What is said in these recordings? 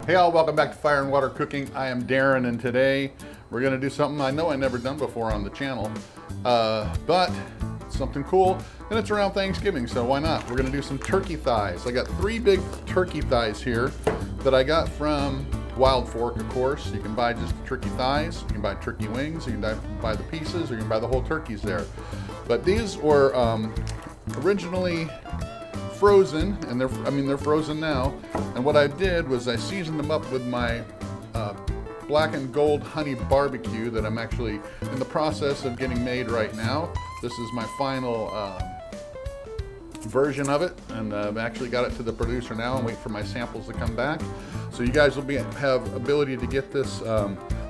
Hey all, welcome back to Fire and Water Cooking. I am Darren, and today we're gonna do something I know I never done before on the channel, but something cool, and it's around Thanksgiving, so why not? We're gonna do some turkey thighs. I got 3 big turkey thighs here that I got from Wild Fork, of course. You can buy just turkey thighs, you can buy turkey wings, you can buy the pieces, or you can buy the whole turkeys there. But these were originally frozen, and they're frozen now. And what I did was I seasoned them up with my black and gold honey barbecue that I'm actually in the process of getting made right now. This is my final version of it, and I've actually got it to the producer now. I'm waiting for my samples to come back. So you guys will have ability to get this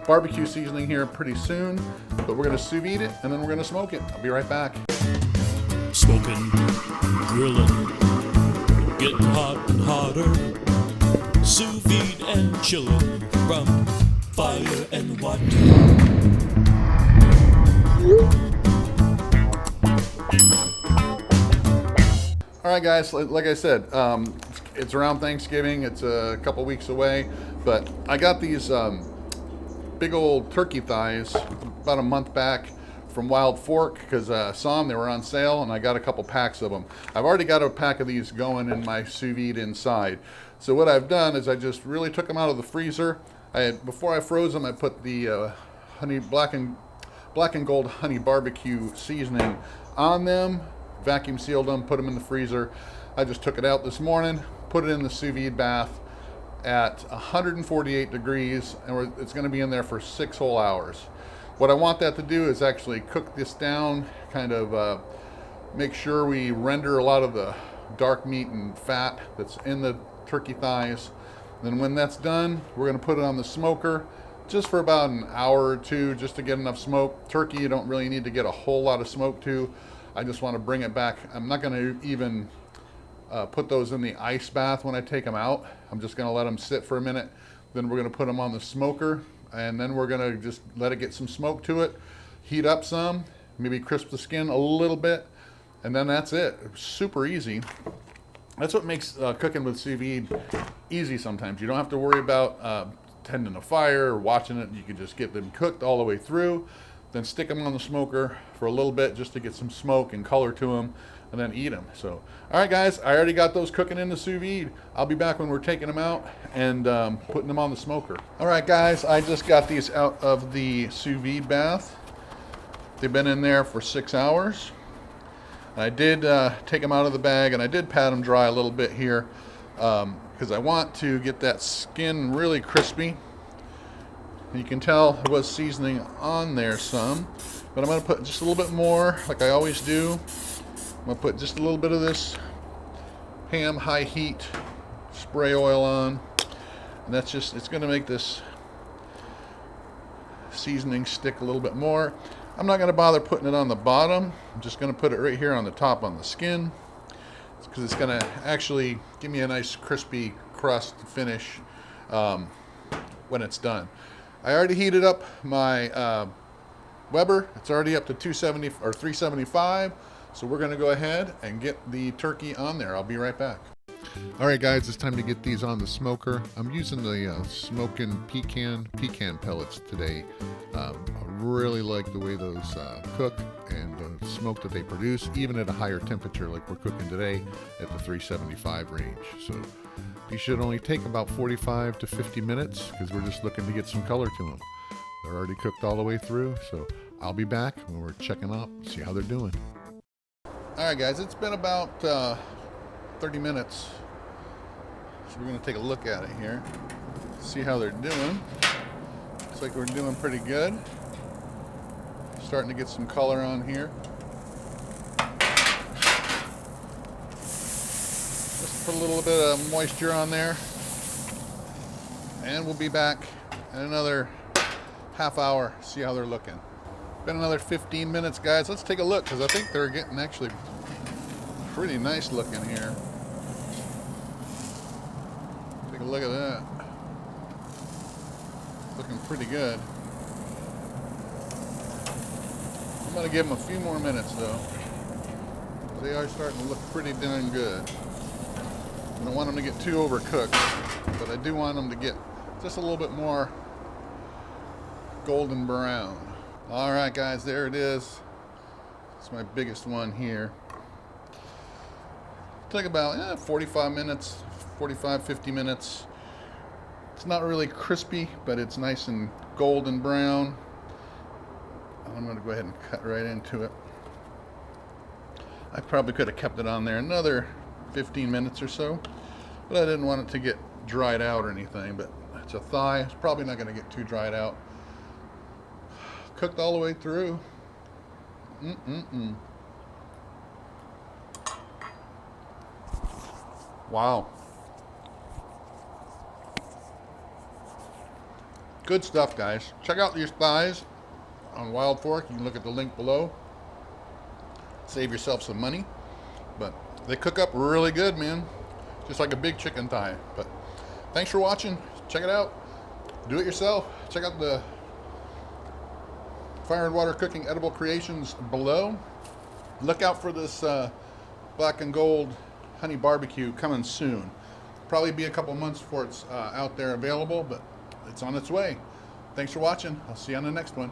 barbecue seasoning here pretty soon. But we're gonna sous vide it, and then we're gonna smoke it. I'll be right back. Smoking, grilling, getting hot and hotter, sous vide and chilling from fire and water. All right, guys, like I said, it's around Thanksgiving. It's a couple weeks away, but I got these big old turkey thighs about a month back from Wild Fork because I saw them, they were on sale, and I got a couple packs of them. I've already got a pack of these going in my sous vide inside. So what I've done is I just really took them out of the freezer. Before I froze them, I put the black and gold honey barbecue seasoning on them, vacuum sealed them, put them in the freezer. I just took it out this morning, put it in the sous vide bath at 148 degrees, and it's going to be in there for 6 whole hours. What I want that to do is actually cook this down, kind of make sure we render a lot of the dark meat and fat that's in the turkey thighs. Then when that's done, we're going to put it on the smoker just for about an hour or two, just to get enough smoke. Turkey, you don't really need to get a whole lot of smoke to. I just want to bring it back. I'm not going to even put those in the ice bath when I take them out. I'm just going to let them sit for a minute. Then we're going to put them on the smoker, and then we're going to just let it get some smoke to it, heat up some, maybe crisp the skin a little bit, and then that's it. Super easy. That's what makes cooking with sous vide easy sometimes. You don't have to worry about tending a fire or watching it. You can just get them cooked all the way through, then stick them on the smoker for a little bit just to get some smoke and color to them, and then eat them. So, all right, guys, I already got those cooking in the sous vide. I'll be back when we're taking them out and putting them on the smoker. All right, guys, I just got these out of the sous vide bath. They've been in there for 6 hours. I did take them out of the bag, and I did pat them dry a little bit here because I want to get that skin really crispy. You can tell there was seasoning on there some, but I'm going to put just a little bit more, like I always do. I'm going to put just a little bit of this ham high heat spray oil on, and that's just, it's going to make this seasoning stick a little bit more. I'm not going to bother putting it on the bottom. I'm just going to put it right here on the top on the skin, because it's going to actually give me a nice crispy crust finish when it's done. I already heated up my Weber. It's already up to 270 or 375. So we're going to go ahead and get the turkey on there. I'll be right back. All right, guys, it's time to get these on the smoker. I'm using the smoking pecan pellets today. I really like the way those cook and the smoke that they produce, even at a higher temperature like we're cooking today at the 375 range. So these should only take about 45 to 50 minutes because we're just looking to get some color to them. They're already cooked all the way through, so I'll be back when we're checking out, see how they're doing. All right, guys, it's been about 30 minutes. So we're going to take a look at it here, see how they're doing. Looks like we're doing pretty good. Starting to get some color on here. Just put a little bit of moisture on there. And we'll be back in another half hour, see how they're looking. Been another 15 minutes, guys. Let's take a look, because I think they're getting actually pretty nice looking here. Take a look at that. Looking pretty good. I'm going to give them a few more minutes, though. They are starting to look pretty darn good. I don't want them to get too overcooked, but I do want them to get just a little bit more golden brown. All right, guys, there it is. It's my biggest one here. Took about 45 minutes, 45, 50 minutes. It's not really crispy, but it's nice and golden brown. I'm going to go ahead and cut right into it. I probably could have kept it on there another 15 minutes or so, but I didn't want it to get dried out or anything. But it's a thigh. It's probably not going to get too dried out. Cooked all the way through. Wow. Good stuff, guys. Check out these thighs on Wild Fork. You can look at the link below. Save yourself some money. But they cook up really good, man. Just like a big chicken thigh. But thanks for watching. Check it out. Do it yourself. Check out the Fire and Water Cooking Edible Creations below. Look out for this black and gold honey barbecue coming soon. Probably be a couple months before it's out there available, but it's on its way. Thanks for watching. I'll see you on the next one.